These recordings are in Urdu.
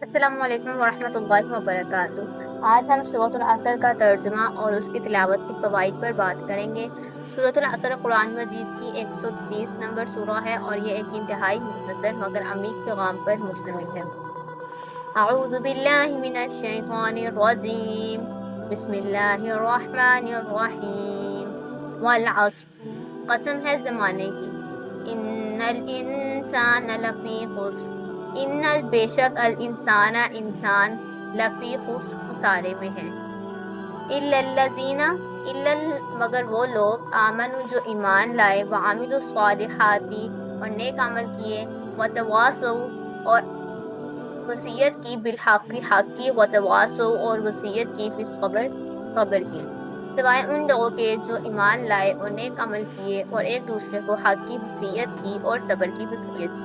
السلام علیکم ورحمۃ اللہ وبرکاتہ۔ آج ہم سورۃ العصر کا ترجمہ اور اس کی تلاوت کے فوائد پر بات کریں گے۔ سورۃ العصر قرآن مجید کی 130 نمبر سورہ ہے اور یہ ایک انتہائی مختصر مگر عمیق پیغام پر مشتمل ہے۔ اعوذ باللہ من الشیطان الرجیم، بسم اللہ الرحمن الرحیم۔ والعصر، قسم ہے زمانے کی۔ ان الانسان لفی خسر، ان بے شک الانسان انسان لفی خسر خسارے میں ہے۔ الا الذین، مگر وہ لوگ آمنوا جو ایمان لائے، وعملوا الصالحات اور نیک عمل کیے، وتواصوا اور وصیت کی بالحق حق کی، وتواصوا اور وصیت کی بالصبر صبر کی، سوائے ان لوگوں کے جو ایمان لائے اور نیک عمل کیے اور ایک دوسرے کو حق کی وصیت کی اور صبر کی وصیت کی۔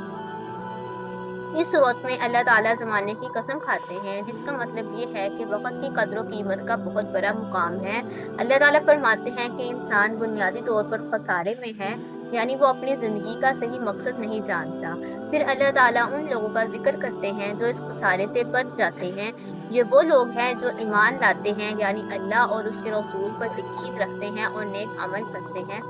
اس صورت میں اللہ تعالیٰ زمانے کی قسم کھاتے ہیں، جس کا مطلب یہ ہے کہ وقت کی قدر و قیمت کا بہت بڑا مقام ہے۔ اللہ تعالیٰ فرماتے ہیں کہ انسان بنیادی طور پر خسارے میں ہے، یعنی وہ اپنی زندگی کا صحیح مقصد نہیں جانتا۔ پھر اللہ تعالیٰ ان لوگوں کا ذکر کرتے ہیں جو اس خسارے سے بچ جاتے ہیں۔ یہ وہ لوگ ہیں جو ایمان لاتے ہیں، یعنی اللہ اور اس کے رسول پر یقین رکھتے ہیں اور نیک عمل کرتے ہیں۔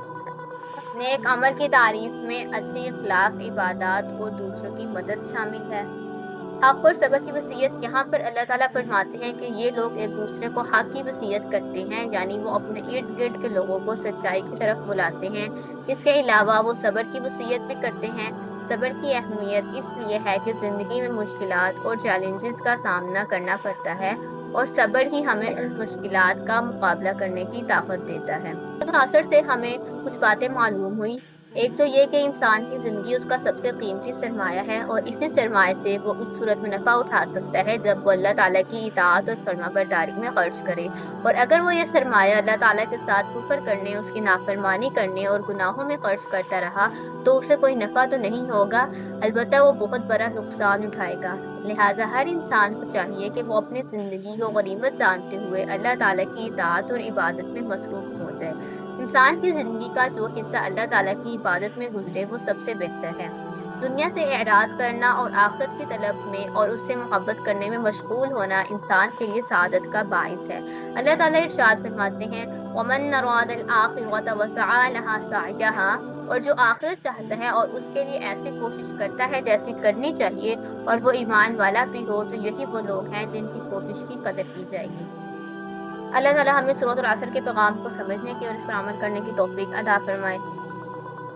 نیک عمل کی تعریف میں اچھی اخلاق، عبادات اور دوسروں کی مدد شامل ہے۔ حق اور صبر کی وصیت، یہاں پر اللہ تعالیٰ فرماتے ہیں کہ یہ لوگ ایک دوسرے کو حق کی وصیت کرتے ہیں، یعنی وہ اپنے ارد گرد کے لوگوں کو سچائی کی طرف بلاتے ہیں۔ اس کے علاوہ وہ صبر کی وصیت بھی کرتے ہیں۔ صبر کی اہمیت اس لیے ہے کہ زندگی میں مشکلات اور چیلنجز کا سامنا کرنا پڑتا ہے، اور صبر ہی ہمیں ان مشکلات کا مقابلہ کرنے کی طاقت دیتا ہے۔ اثر سے ہمیں کچھ باتیں معلوم ہوئی۔ ایک تو یہ کہ انسان کی زندگی اس کا سب سے قیمتی سرمایہ ہے، اور اسی سرمایہ سے وہ اس صورت میں نفع اٹھا سکتا ہے جب وہ اللہ تعالیٰ کی اطاعت اور فرما برداری میں خرچ کرے، اور اگر وہ یہ سرمایہ اللہ تعالیٰ کے ساتھ کفر کرنے، اس کی نافرمانی کرنے اور گناہوں میں خرچ کرتا رہا تو اسے کوئی نفع تو نہیں ہوگا، البتہ وہ بہت بڑا نقصان اٹھائے گا۔ لہٰذا ہر انسان کو چاہیے کہ وہ اپنی زندگی کو غنیمت جانتے ہوئے اللہ تعالیٰ کی اطاعت اور عبادت میں مصروف ہو جائے۔ انسان کی زندگی کا جو حصہ اللہ تعالیٰ کی عبادت میں گزرے وہ سب سے بہتر ہے۔ دنیا سے اعراض کرنا اور آخرت کی طلب میں اور اس سے محبت کرنے میں مشغول ہونا انسان کے لیے سعادت کا باعث ہے۔ اللہ تعالیٰ ارشاد فرماتے ہیں، وَمَنْ أَرَادَ الْآخِرَةَ وَسَعَىٰ لَهَا سَعْيَهَا، اور جو آخرت چاہتا ہے اور اس کے لیے ایسی کوشش کرتا ہے جیسی کرنی چاہیے، اور وہ ایمان والا بھی ہو، تو یہی وہ لوگ ہیں جن کی کوشش کی قدر کی جائے گی۔ اللہ تعالیٰ ہمیں سورۃ العصر کے پیغام کو سمجھنے کی اور اس پر عمل کرنے کی توفیق عطا فرمائے۔